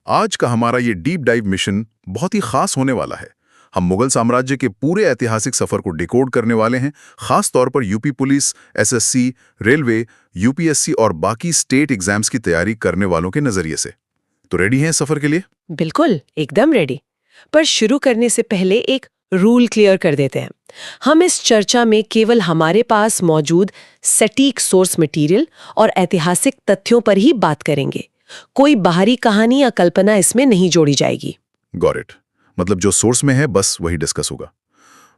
आज का हमारा ये डीप डाइव मिशन बहुत ही खास होने वाला है। हम मुगल साम्राज्य के पूरे ऐतिहासिक सफर को डिकोड करने वाले हैं, खास तौर पर UP police, SSC, railway, UPSC और बाकी स्टेट एग्जाम्स की तैयारी करने वालों के नजरिए से। तो रेडी हैं सफर के लिए? बिल्कुल, एकदम रेडी। पर शुरू करने से पहले एक रूल क्लियर कर देते हैं। हम इस चर्चा में केवल हमारे पास मौजूद सटीक सोर्स मटेरियल और ऐतिहासिक तथ्यों पर ही बात करेंगे। कोई बाहरी कहानी या कल्पना इसमें नहीं जोड़ी जाएगी। Got it. मतलब जो सोर्स में है बस वही डिस्कस होगा।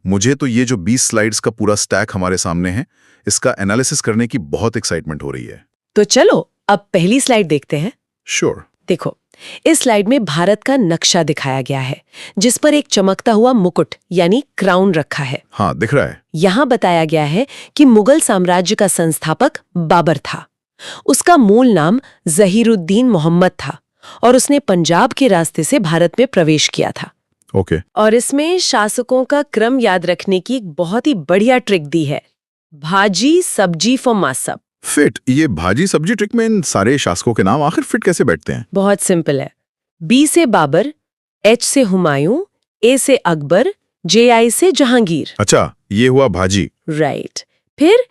मुझे तो ये जो 20 स्लाइड्स का पूरा स्टैक हमारे सामने है, इसका एनालिसिस करने की बहुत एक्साइटमेंट हो रही है। तो चलो अब पहली स्लाइड देखते हैं। श्योर। देखो, इस स्लाइड में भारत का नक्शा दिखाया गया है, जिस पर एक चमकता हुआ मुकुट यानी क्राउन रखा है। हाँ, दिख रहा है। यहाँ बताया गया है कि मुगल साम्राज्य का संस्थापक बाबर था। उसका मूल नाम जहीरुद्दीन मोहम्मद था और उसने पंजाब के रास्ते से भारत में प्रवेश किया था। ओके। और इसमें शासकों का क्रम याद रखने की एक बहुत ही बढ़िया ट्रिक दी है। भाजी सब्जी फॉर मासब। फिट। ये भाजी सब्जी ट्रिक में इन सारे शासकों के नाम आखिर फिट कैसे बैठते हैं? बहुत सिंपल है। बी से बाबर, एच से हुमायूं, ए से अकबर, जे आई से जहांगीर। अच्छा, ये हुआ भाजी। राइट। फिर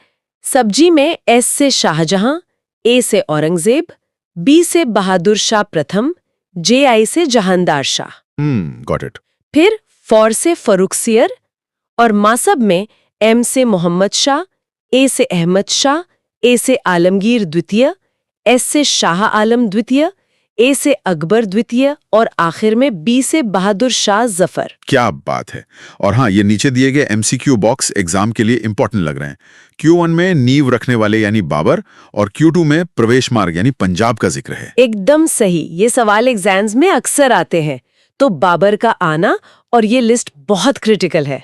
सब्जी में एस से शाहजहां, ए से औरंगजेब, बी से बहादुर शाह प्रथम, जे आई से जहानदार शाह। Got it. फिर फॉर से फरुखसियर और मासब में एम से मोहम्मद शाह, ए से अहमद शाह, ए से आलमगीर द्वितीय, एस से शाह आलम द्वितीय, ए से अकबर द्वितीय और आखिर में बी से बहादुर शाह जफर। क्या बात है। और हाँ, ये नीचे दिए गए एमसीक्यू बॉक्स एग्जाम के लिए इंपॉर्टेंट लग रहे हैं। Q1 में नींव रखने वाले यानी बाबर और Q2 में प्रवेश मार्ग यानी पंजाब का जिक्र है। एकदम सही। ये सवाल एग्जाम्स में अक्सर आते हैं। तो बाबर का आना और ये लिस्ट बहुत क्रिटिकल है।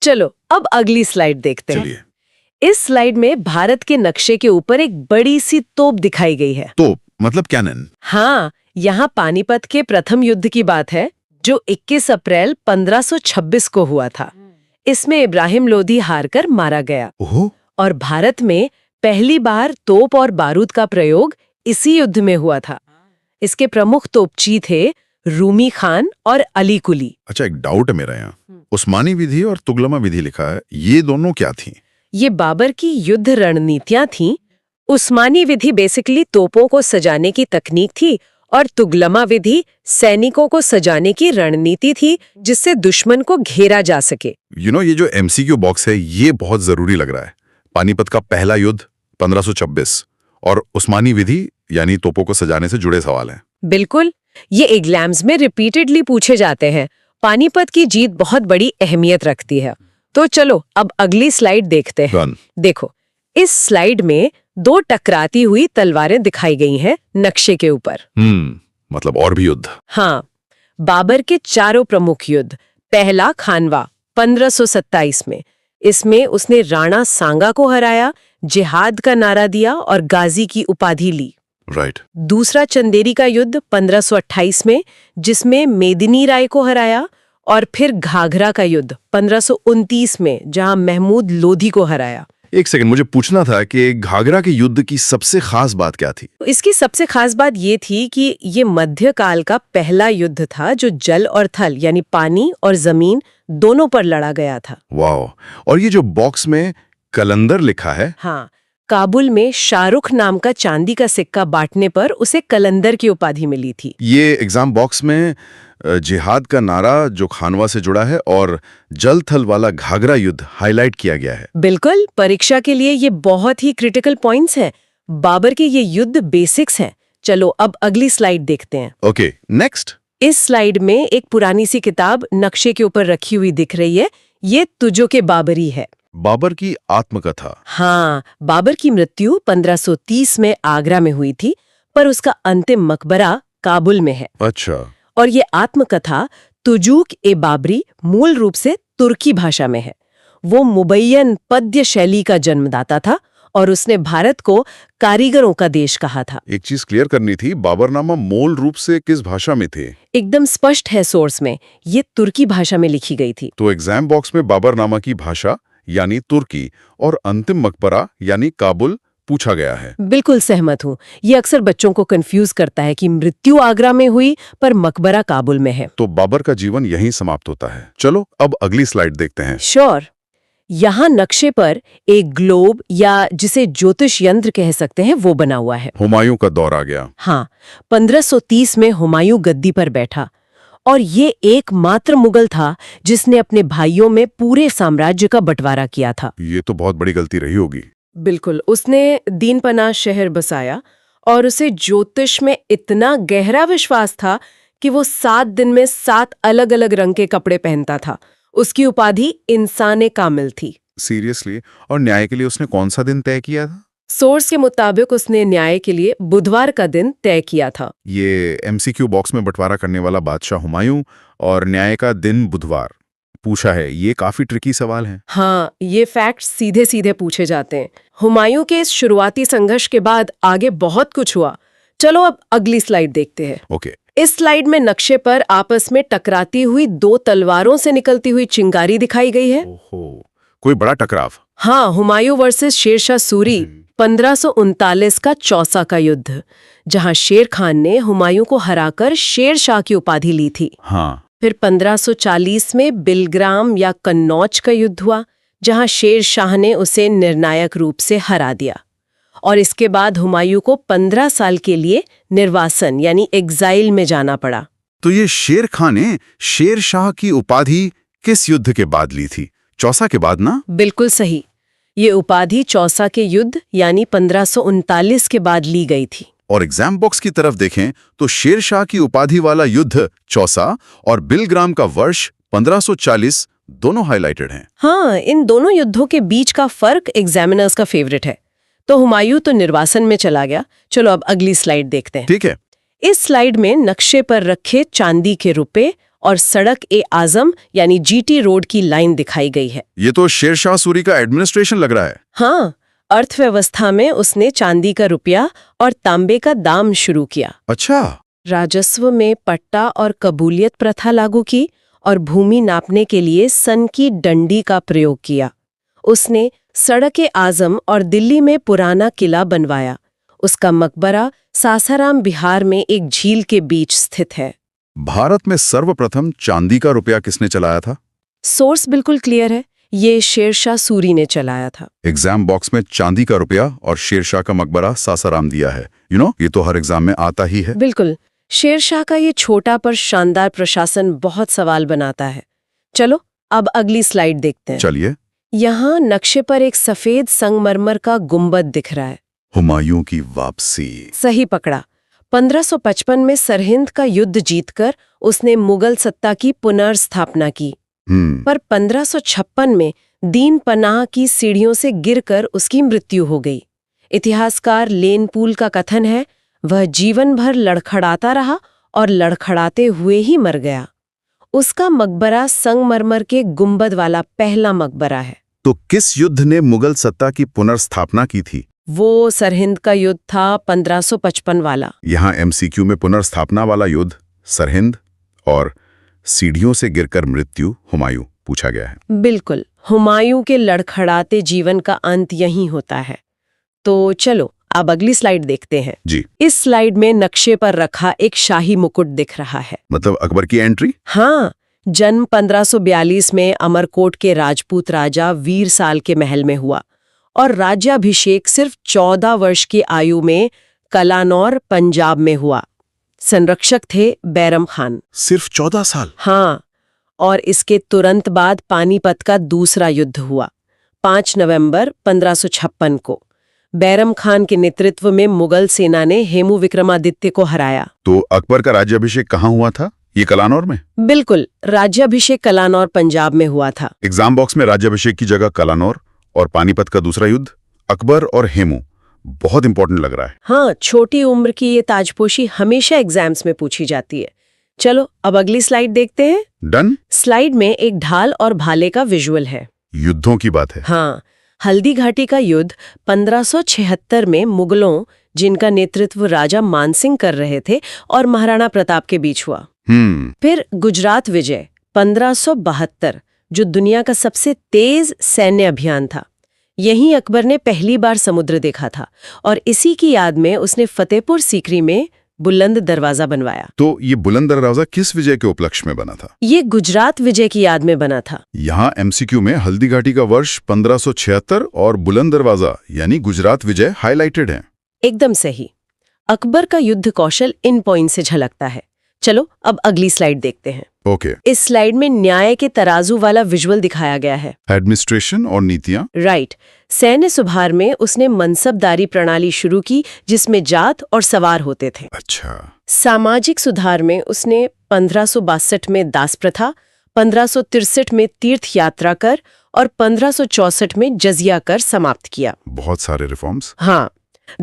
चलो अब अगली स्लाइड देखते हैं। चलिए। इस स्लाइड में भारत के नक्शे के ऊपर एक बड़ी सी तोप दिखाई गई है। तोप मतलब कैनन? हाँ, यहाँ पानीपत के प्रथम युद्ध की बात है, जो 21 अप्रैल 1526 को हुआ था। इसमें इब्राहिम लोधी हारकर मारा गया। ओहो। और भारत में पहली बार तोप और बारूद का प्रयोग इसी युद्ध में हुआ था। इसके प्रमुख तोपची थे रूमी खान और अली कुली। अच्छा, एक डाउट है मेरा यहाँ। उस्मानी विधि और तुगलमा विधि लिखा है, ये दोनों क्या थी? ये बाबर की युद्ध रणनीतियां थीं। उस्मानी विधि बेसिकली तोपों को सजाने की तकनीक थी और तुगलमा विधि सैनिकों को सजाने की रणनीति थी, जिससे दुश्मन को घेरा जा सके। ये जो एमसीक्यू बॉक्स है ये बहुत जरूरी लग रहा है। पानीपत का पहला युद्ध 1526 और उस्मानी विधि यानी तोपों को सजाने से जुड़े सवाल हैं। बिल्कुल, ये एग्जाम्स में रिपीटेडली पूछे जाते हैं। पानीपत की जीत बहुत बड़ी अहमियत रखती है। तो चलो अब अगली स्लाइड देखते हैं। देखो, इस स्लाइड में दो टकराती हुई तलवारें दिखाई गई हैं नक्शे के ऊपर। मतलब और भी युद्ध? हाँ, बाबर के चारों प्रमुख युद्ध। पहला खानवा 1527 में। इसमें उसने राणा सांगा को हराया, जिहाद का नारा दिया और गाजी की उपाधि ली। राइट। दूसरा चंदेरी का युद्ध 1528 में, जिसमें मेदिनी राय को हराया। और फिर घाघरा का युद्ध 1529 में, जहां महमूद लोधी को हराया। एक सेकंड, मुझे पूछना था कि घाघरा के युद्ध की सबसे खास बात क्या थी? इसकी सबसे खास बात ये थी कि ये मध्यकाल का पहला युद्ध था जो जल और थल यानी पानी और जमीन दोनों पर लड़ा गया था। वाह। और ये जो बॉक्स में कलंदर लिखा है? हाँ, काबुल में शाहरुख नाम का चांदी का सिक्का बांटने पर उसे कलंदर की उपाधि मिली थी। ये एग्जाम बॉक्स में जिहाद का नारा जो खानवा से जुड़ा है और जल थल वाला घाघरा युद्ध हाईलाइट किया गया है। बिल्कुल, परीक्षा के लिए ये बहुत ही क्रिटिकल पॉइंट्स हैं। बाबर के ये युद्ध बेसिक्स हैं। चलो अब अगली स्लाइड देखते हैं। Okay, next. इस स्लाइड में एक पुरानी सी किताब नक्शे के ऊपर रखी हुई दिख रही है। ये तुजो के बाबरी है। बाबर की आत्मकथा। हाँ, बाबर की मृत्यु 1530 में आगरा में हुई थी, पर उसका अंतिम मकबरा काबुल में है। अच्छा। और ये आत्मकथा तुजूक ए बाबरी मूल रूप से तुर्की भाषा में है। वो मुबैयन पद्य शैली का जन्मदाता था और उसने भारत को कारीगरों का देश कहा था। एक चीज क्लियर करनी थी, बाबरनामा मूल रूप से किस भाषा में थे? एकदम स्पष्ट है सोर्स में, ये तुर्की भाषा में लिखी गई थी। तो एग्जाम बॉक्स में बाबरनामा की भाषा यानी तुर्की और अंतिम मकबरा यानी काबुल पूछा गया है। बिल्कुल सहमत हूँ। ये अक्सर बच्चों को कंफ्यूज करता है कि मृत्यु आगरा में हुई पर मकबरा काबुल में है। तो बाबर का जीवन यहीं समाप्त होता है। चलो अब अगली स्लाइड देखते हैं। श्योर। यहाँ नक्शे पर एक ग्लोब या जिसे ज्योतिष यंत्र कह सकते हैं वो बना हुआ है। हुमायूं का दौर आ गया। हाँ, 1530 में हुमायूं गद्दी पर बैठा और ये एकमात्र मुगल था जिसने अपने भाइयों में पूरे साम्राज्य का बंटवारा किया था। ये तो बहुत बड़ी गलती रही होगी। बिल्कुल। उसने दीनपना शहर बसाया और उसे ज्योतिष में इतना गहरा विश्वास था कि वो 7 दिन में 7 अलग-अलग रंग के कपड़े पहनता था। उसकी उपाधि इंसाने कामिल थी। सीरियसली? और न्याय के लिए उसने कौन सा दिन तय किया था? सोर्स के मुताबिक उसने न्याय के लिए बुधवार का दिन तय किया था। ये एमसीक्यू बॉक्स में बंटवारा करने वाला बादशाह हुमायूं और न्याय का दिन बुधवार पूछा है। ये काफी ट्रिकी सवाल है। हाँ, ये फैक्ट सीधे सीधे पूछे जाते हैं। हुमायूं के इस शुरुआती संघर्ष के बाद आगे बहुत कुछ हुआ। चलो अब अगली स्लाइड देखते हैं। ओके। इस स्लाइड में नक्शे पर आपस में टकराती हुई 2 तलवारों से निकलती हुई चिंगारी दिखाई गई है। ओहो, कोई बड़ा टकराव? हाँ, हुमायूं वर्सेस शेरशाह सूरी, 1539 का चौसा का युद्ध, जहां शेर खान ने हुमायूं को हराकर शेर शाह की उपाधि ली थी। हाँ। फिर 1540 में बिलग्राम या कन्नौज का युद्ध हुआ, जहां शेर शाह ने उसे निर्णायक रूप से हरा दिया। और इसके बाद हुमायूं को 15 साल के लिए निर्वासन यानी एग्जाइल में जाना पड़ा। तो ये शेर खान ने शेर शाह की उपाधि किस युद्ध के बाद ली थी? चौसा के बाद ना? बिल्कुल सही। ये उपाधि चौसा के युद्ध यानी 1539 के बाद ली गई थी। और एग्जाम बॉक्स की तरफ देखें तो शेर शाह की उपाधि वाला युद्ध चौसा और बिलग्राम का वर्ष 1540 दोनों हाईलाइटेड हैं। हाँ, इन दोनों युद्धों के बीच का फर्क एग्जामिनर्स का फेवरेट है। तो हुमायूं तो निर्वासन में चला गया। चलो अब अगली स्लाइड देखते हैं। ठीक है। इस स्लाइड में नक्शे पर रखे चांदी के रुपए और सड़क ए आजम यानी जीटी रोड की लाइन दिखाई गई है। ये तो शेरशाह सूरी का एडमिनिस्ट्रेशन लग रहा है। हाँ, अर्थव्यवस्था में उसने चांदी का रुपया और तांबे का दाम शुरू किया। अच्छा। राजस्व में पट्टा और कबूलियत प्रथा लागू की और भूमि नापने के लिए सन की डंडी का प्रयोग किया। उसने सड़क ए आजम और दिल्ली में पुराना किला बनवाया। उसका मकबरा सासाराम बिहार में एक झील के बीच स्थित है। भारत में सर्वप्रथम चांदी का रुपया किसने चलाया था? सोर्स बिल्कुल क्लियर है, ये शेरशाह सूरी ने चलाया था। एग्जाम बॉक्स में चांदी का रुपया और शेरशाह का मकबरा सासाराम दिया है। ये तो हर एग्जाम में आता ही है। बिल्कुल। शेरशाह का ये छोटा पर शानदार प्रशासन बहुत सवाल बनाता है। चलो अब अगली स्लाइड देखते हैं। चलिए। यहाँ नक्शे पर एक सफेद संगमरमर का गुंबद दिख रहा है। हुमायूं की वापसी। सही पकड़ा। 1555 में सरहिंद का युद्ध जीतकर उसने मुगल सत्ता की पुनर्स्थापना की। पर 1556 में दीन पनाह की सीढ़ियों से गिरकर उसकी मृत्यु हो गई। इतिहासकार लेन पूल का कथन है, वह जीवन भर लड़खड़ाता रहा और लड़खड़ाते हुए ही मर गया। उसका मकबरा संगमरमर के गुंबद वाला पहला मकबरा है। तो किस युद्ध ने मुगल सत्ता की पुनर्स्थापना की थी? वो सरहिंद का युद्ध था, 1555 वाला। यहाँ एमसीक्यू में पुनर्स्थापना वाला युद्ध सरहिंद और सीढ़ियों से गिरकर मृत्यु हुमायूं पूछा गया है। बिल्कुल। हुमायूं के लड़खड़ाते जीवन का अंत यहीं होता है। तो चलो अब अगली स्लाइड देखते हैं। जी। इस स्लाइड में नक्शे पर रखा एक शाही मुकुट दिख रहा है। मतलब अकबर की एंट्री? हाँ, जन्म 1542 में अमरकोट के राजपूत राजा वीर साल के महल में हुआ और राज्याभिषेक सिर्फ 14 वर्ष की आयु में कलानौर पंजाब में हुआ। संरक्षक थे बैरम खान। सिर्फ 14 साल? हाँ, और इसके तुरंत बाद पानीपत का दूसरा युद्ध हुआ 5 नवंबर 1556 को। बैरम खान के नेतृत्व में मुगल सेना ने हेमू विक्रमादित्य को हराया। तो अकबर का राज्याभिषेक कहाँ हुआ था? ये कलानौर में? बिल्कुल, राज्याभिषेक कलानौर पंजाब में हुआ था। एग्जाम बॉक्स में राज्याभिषेक की जगह कलानौर और पानीपत का दूसरा युद्ध, अकबर और हेमू, बहुत इंपॉर्टेंट लग रहा है। हाँ, छोटी उम्र की ये ताजपोशी हमेशा एग्जाम्स में पूछी जाती है। चलो अब अगली स्लाइड देखते हैं। डन। स्लाइड में एक ढाल और भाले का विजुअल है। युद्धों की बात है। हाँ, हल्दी घाटी का युद्ध 1576 में मुगलों, जिनका नेतृत्व राजा मानसिंह कर रहे थे, और महाराणा प्रताप के बीच हुआ। फिर गुजरात विजय 1572, जो दुनिया का सबसे तेज सैन्य अभियान था। यहीं अकबर ने पहली बार समुद्र देखा था और इसी की याद में उसने फतेहपुर सीकरी में बुलंद दरवाजा बनवाया। तो ये बुलंद दरवाजा किस विजय के उपलक्ष्य में बना था? ये गुजरात विजय की याद में बना था। यहाँ एमसीक्यू में हल्दी घाटी का वर्ष 1576 और बुलंद दरवाजा यानी गुजरात विजय हाईलाइटेड है। एकदम सही। अकबर का युद्ध कौशल इन पॉइंट से झलकता है। चलो अब अगली स्लाइड देखते हैं। ओके। इस स्लाइड में न्याय के तराजू वाला विजुअल दिखाया गया है। एडमिनिस्ट्रेशन और नीतियां। राइट। सैन्य सुधार में उसने मनसबदारी प्रणाली शुरू की जिसमें जात और सवार होते थे। अच्छा। सामाजिक सुधार में उसने 1562 में दास प्रथा, 1563 में तीर्थ यात्रा कर और 1564 में जजिया कर समाप्त किया। बहुत सारे रिफॉर्म्स। हाँ।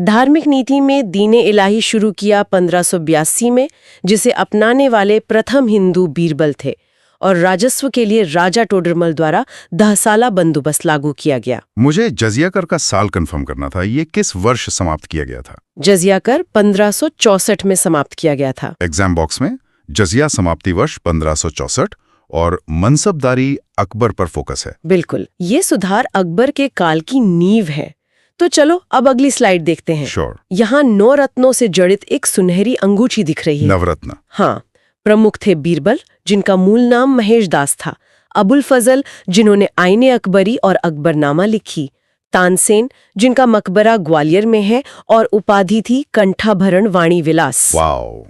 धार्मिक नीति में दीने इलाही शुरू किया 1582 में, जिसे अपनाने वाले प्रथम हिंदू बीरबल थे, और राजस्व के लिए राजा टोडरमल द्वारा 10 साला बंदोबस्त लागू किया गया। मुझे जजिया कर का साल कंफर्म करना था, ये किस वर्ष समाप्त किया गया था? जजिया कर 1564 में समाप्त किया गया था। एग्जाम बॉक्स में जजिया समाप्ति वर्ष 1564 और मनसबदारी अकबर पर फोकस है। बिल्कुल, ये सुधार अकबर के काल की नींव है। तो चलो अब अगली स्लाइड देखते हैं। श्योर। यहाँ 9 रत्नों से जड़ित एक सुनहरी अंगूठी दिख रही है। नवरत्न। हाँ। प्रमुख थे बीरबल, जिनका मूल नाम महेश दास था, अबुल फजल, जिन्होंने आईने अकबरी और अकबरनामा लिखी, तानसेन, जिनका मकबरा ग्वालियर में है और उपाधि थी कंठाभरण वाणी विलास। वाओ,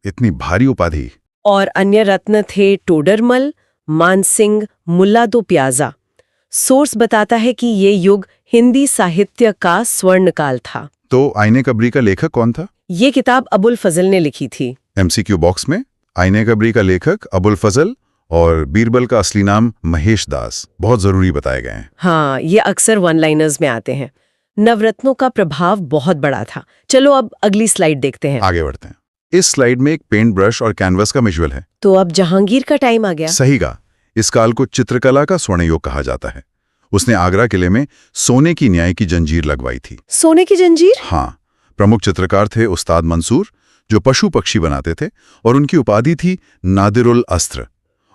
इतनी भारी उपाधि। और अन्य रत्न थे टोडरमल, मानसिंह, मुल्ला दो प्याजा। सोर्स बताता है कि ये युग हिंदी साहित्य का स्वर्णकाल था। तो आईने कबरी का लेखक कौन था? ये किताब अबुल फजल ने लिखी थी। एमसीक्यू बॉक्स में आईने कबरी का लेखक अबुल फजल और बीरबल का असली नाम महेश दास बहुत जरूरी बताए गए हैं। हाँ, ये अक्सर वन लाइनर्स में आते हैं। नवरत्नों का प्रभाव बहुत बड़ा था। चलो अब अगली स्लाइड देखते हैं। आगे बढ़ते हैं। इस स्लाइड में एक पेंट ब्रश और कैनवस का विजुअल है। तो अब जहांगीर का टाइम आ गया। सही कहा। इस काल को चित्रकला का स्वर्ण युग कहा जाता है। उसने आगरा किले में सोने की न्याय की जंजीर लगवाई थी। सोने की जंजीर? हाँ। प्रमुख चित्रकार थे उस्ताद मंसूर, जो पशु पक्षी बनाते थे, और उनकी उपाधि थी नादिरुल अस्त्र।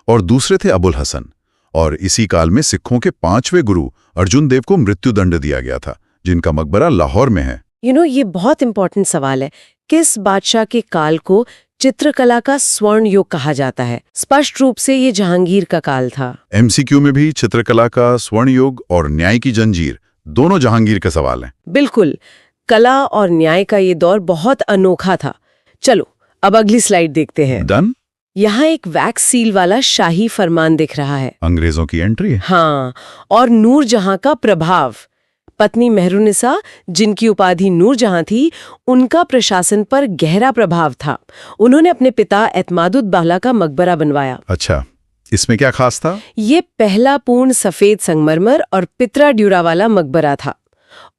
और दूसरे थे अबुल हसन। और इसी काल में सिखों के 5वें गुरु अर्जुन देव को मृत्युदंड दिया गया था, जिनका मकबरा लाहौर में है। ये बहुत इंपॉर्टेंट सवाल है। किस बादशाह के काल को चित्रकला का स्वर्ण युग कहा जाता है? स्पष्ट रूप से ये जहांगीर का काल था। एमसीक्यू में भी चित्रकला का स्वर्ण युग और न्याय की जंजीर दोनों जहांगीर के सवाल हैं। बिल्कुल, कला और न्याय का ये दौर बहुत अनोखा था। चलो अब अगली स्लाइड देखते हैं। डन। यहाँ एक वैक्स सील वाला शाही फरमान दिख रहा है। अंग्रेजों की एंट्री है। हाँ, और नूरजहां का प्रभाव। पत्नी मेहरुनिसा, जिनकी उपाधि नूरजहां थी, उनका प्रशासन पर गहरा प्रभाव था। उन्होंने अपने पिता एतमादुद्दौला का मकबरा बनवाया। अच्छा, इसमें क्या खास था? ये पहला पूर्ण सफेद संगमरमर और पितरा ड्यूरा वाला मकबरा था।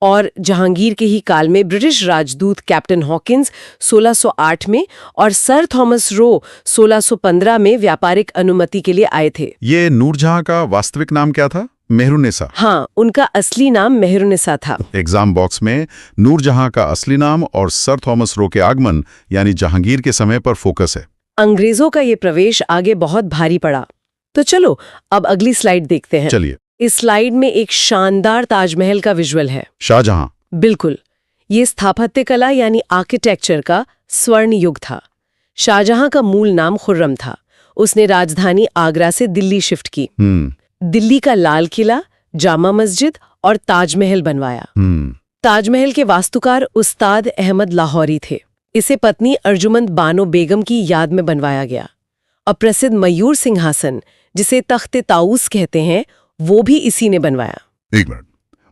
और जहांगीर के ही काल में ब्रिटिश राजदूत कैप्टन हॉकिंस 1608 में और सर थॉमस रो 1615 में व्यापारिक अनुमति के लिए आए थे। ये नूरजहां का वास्तविक नाम क्या था? मेहरुनिसा। हाँ, उनका असली नाम मेहरुनिसा था। एग्जाम बॉक्स में नूरजहां का असली नाम और सर थॉमस रो के आगमन यानी जहांगीर के समय पर फोकस है। अंग्रेजों का ये प्रवेश आगे बहुत भारी पड़ा। तो चलो अब अगली स्लाइड देखते हैं। चलिए। इस स्लाइड में एक शानदार ताजमहल का विजुअल है। शाहजहां। बिल्कुल, ये स्थापत्य कला यानी आर्किटेक्चर का स्वर्ण युग था। शाहजहां का मूल नाम खुर्रम था। उसने राजधानी आगरा से दिल्ली शिफ्ट की। दिल्ली का लाल किला, जामा मस्जिद और ताजमहल बनवाया। ताजमहल के वास्तुकार उस्ताद अहमद लाहौरी थे। इसे पत्नी अर्जुमंद बानो बेगम की याद में बनवाया गया। और प्रसिद्ध मयूर सिंहासन, जिसे तख्ते ताऊस कहते हैं, वो भी इसी ने बनवाया। एक मिनट,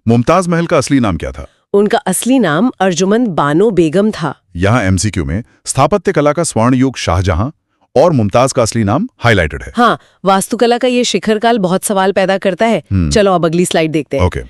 मुमताज महल का असली नाम क्या था? उनका असली नाम अर्जुमंद बानो बेगम था। यहाँ एमसीक्यू में स्थापत्य कला का स्वर्ण युग शाहजहां और मुमताज का असली नाम हाईलाइटेड है। हाँ, वास्तुकला का ये शिखर काल बहुत सवाल पैदा करता है। चलो अब अगली स्लाइड देखते हैं। ओके।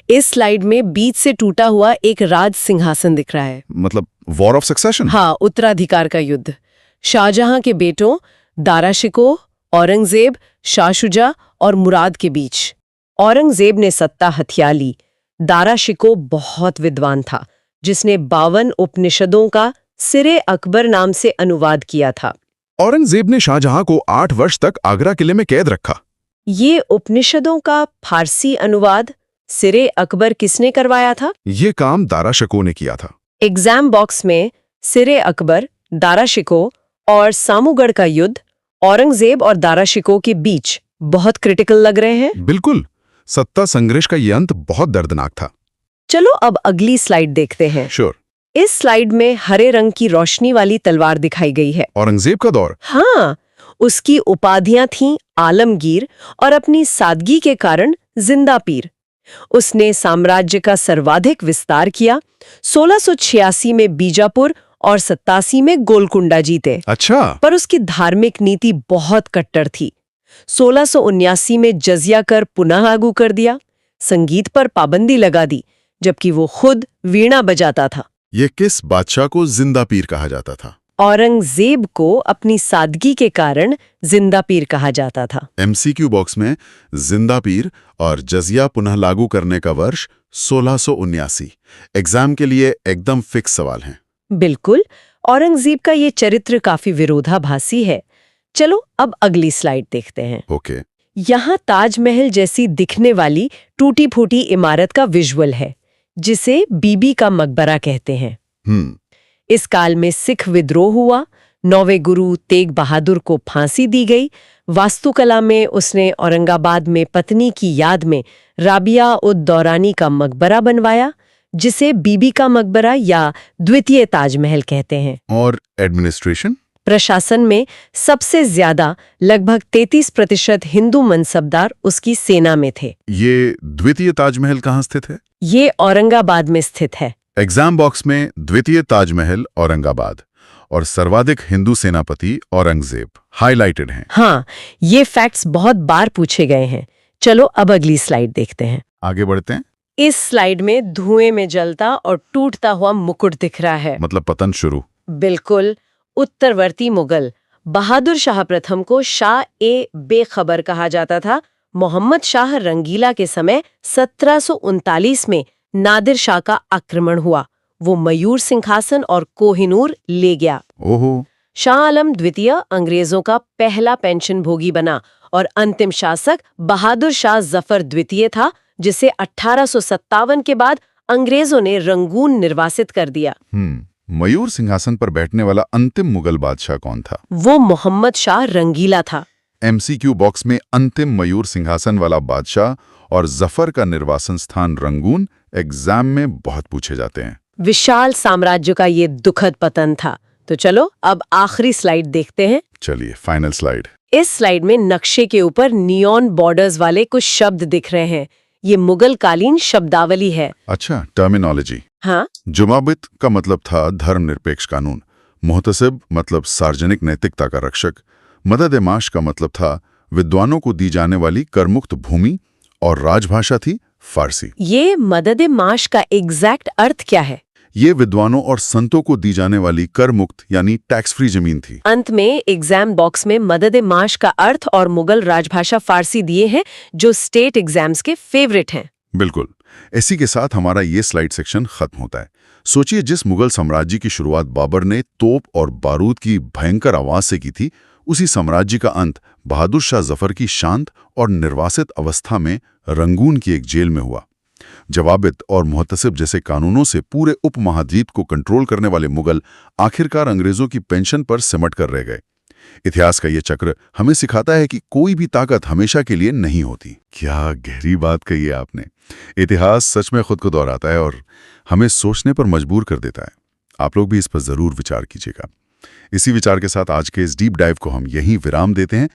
इस स्लाइड में बीच से टूटा हुआ एक राज सिंहासन दिख रहा है। मतलब वॉर ऑफ सक्सेशन? हाँ, उत्तराधिकार का युद्ध। शाहजहां के बेटों दारा शिकोह, औरंगजेब, शाह शुजा और मुराद के बीच। औरंगजेब ने सत्ता हथिया ली। दारा शिकोह बहुत विद्वान था, जिसने 52 उपनिषदों का सिरे अकबर नाम से अनुवाद किया था। औरंगजेब ने शाहजहां को 8 वर्ष तक आगरा किले में कैद रखा। ये उपनिषदों का फारसी अनुवाद सिरे अकबर किसने करवाया था? ये काम दारा शिकोह ने किया था। एग्जाम बॉक्स में सिरे अकबर, दारा शिकोह और सामूगढ़ का युद्ध औरंगजेब और दारा शिकोह के बीच बहुत क्रिटिकल लग रहे हैं। बिल्कुल, सत्ता संघर्ष का ये अंत बहुत दर्दनाक था। चलो अब अगली स्लाइड देखते हैं। श्योर। इस स्लाइड में हरे रंग की रोशनी वाली तलवार दिखाई गई है। औरंगजेब का दौर। हाँ, उसकी उपाधियां थीं आलमगीर और अपनी सादगी के कारण जिंदा पीर। उसने साम्राज्य का सर्वाधिक विस्तार किया। 1686 में बीजापुर और 87 में गोलकुंडा जीते। अच्छा। पर उसकी धार्मिक नीति बहुत कट्टर थी। 1679 में जजिया कर पुनः लागू कर दिया, संगीत पर पाबंदी लगा दी, जबकि वो खुद वीणा बजाता था। ये किस बादशाह को जिंदा पीर कहा जाता था? औरंगजेब को अपनी सादगी के कारण जिंदा पीर कहा जाता था। MCQ बॉक्स में जिंदा पीर और जजिया पुनः लागू करने का वर्ष 1679 एग्जाम के लिए एकदम फिक्स सवाल हैं। बिल्कुल, औरंगजेब का ये चरित्र काफी विरोधाभासी है। चलो अब अगली स्लाइड देखते हैं। ओके। यहाँ ताजमहल जैसी दिखने वाली टूटी फूटी इमारत का विजुअल है, जिसे बीबी का मकबरा कहते हैं। इस काल में सिख विद्रोह हुआ, 9वें गुरु तेग बहादुर को फांसी दी गई। वास्तुकला में उसने औरंगाबाद में पत्नी की याद में राबिया उद दौरानी का मकबरा बनवाया, जिसे बीबी का मकबरा या द्वितीय ताजमहल कहते हैं। और एडमिनिस्ट्रेशन? प्रशासन में सबसे ज्यादा लगभग 33% हिंदू मनसबदार उसकी सेना में थे। ये द्वितीय ताजमहल कहाँ स्थित है? ये औरंगाबाद में स्थित है। एग्जाम बॉक्स में द्वितीय ताजमहल औरंगाबाद और सर्वाधिक हिंदू सेनापति औरंगजेब हाईलाइटेड हैं। हाँ, ये फैक्ट्स बहुत बार पूछे गए हैं। चलो अब अगली स्लाइड देखते हैं। आगे बढ़ते हैं। इस स्लाइड में धुएं में जलता और टूटता हुआ मुकुट दिख रहा है। मतलब पतन शुरू। बिल्कुल। उत्तरवर्ती मुगल बहादुर शाह प्रथम को शाह ए बेखबर कहा जाता था। मोहम्मद शाह रंगीला के समय 1739 में नादिर शाह का आक्रमण हुआ। वो मयूर सिंहासन और कोहिनूर ले गया। ओहो। शाह आलम द्वितीय अंग्रेजों का पहला पेंशन भोगी बना और अंतिम शासक बहादुर शाह जफर द्वितीय था, जिसे 1857 के बाद अंग्रेजों ने रंगून निर्वासित कर दिया। मयूर सिंहासन पर बैठने वाला अंतिम मुगल बादशाह कौन था? वो मोहम्मद शाह रंगीला था। MCQ बॉक्स में अंतिम मयूर सिंहासन वाला बादशाह और जफर का निर्वासन स्थान रंगून एग्जाम में बहुत पूछे जाते हैं। विशाल साम्राज्य का ये दुखद पतन था। तो चलो अब आखिरी स्लाइड देखते हैं। चलिए फाइनल स्लाइड। इस स्लाइड में नक्शे के ऊपर नियॉन बॉर्डर्स वाले कुछ शब्द दिख रहे हैं। ये मुगल कालीन शब्दावली है। अच्छा, टर्मिनोलॉजी। हाँ, जुमाबित का मतलब था धर्मनिरपेक्ष कानून, मुहतसिब मतलब सार्वजनिक नैतिकता का रक्षक, मदद-ए-माश का मतलब था विद्वानों को दी जाने वाली करमुक्त भूमि, और राजभाषा थी फारसी। ये मदद-ए-माश का एग्जैक्ट अर्थ क्या है? ये विद्वानों और संतों को दी जाने वाली कर मुक्त यानी टैक्स फ्री जमीन थी। अंत में एग्जाम बॉक्स में मदद-ए-माश का अर्थ और मुगल राजभाषा फारसी दिए हैं, जो स्टेट एग्जाम्स के फेवरेट हैं। बिल्कुल। इसी के साथ हमारा ये स्लाइड सेक्शन खत्म होता है। सोचिए, जिस मुगल साम्राज्य की शुरुआत बाबर ने तोप और बारूद की भयंकर आवाज से की थी, उसी साम्राज्य का अंत बहादुर शाह जफर की शांत और निर्वासित अवस्था में रंगून की एक जेल में हुआ। जवाबित और मुहतसिब जैसे कानूनों से पूरे उपमहाद्वीप को कंट्रोल करने वाले मुगल आखिरकार अंग्रेजों की पेंशन पर सिमट कर रह गए। इतिहास का ये चक्र हमें सिखाता है कि कोई भी ताकत हमेशा के लिए नहीं होती। क्या गहरी बात कही है आपने। इतिहास सच में खुद को दोहराता है और हमें सोचने पर मजबूर कर देता है। आप लोग भी इस पर जरूर विचार कीजिएगा। इसी विचार के साथ आज के इस डीप डाइव को हम यहीं विराम देते हैं।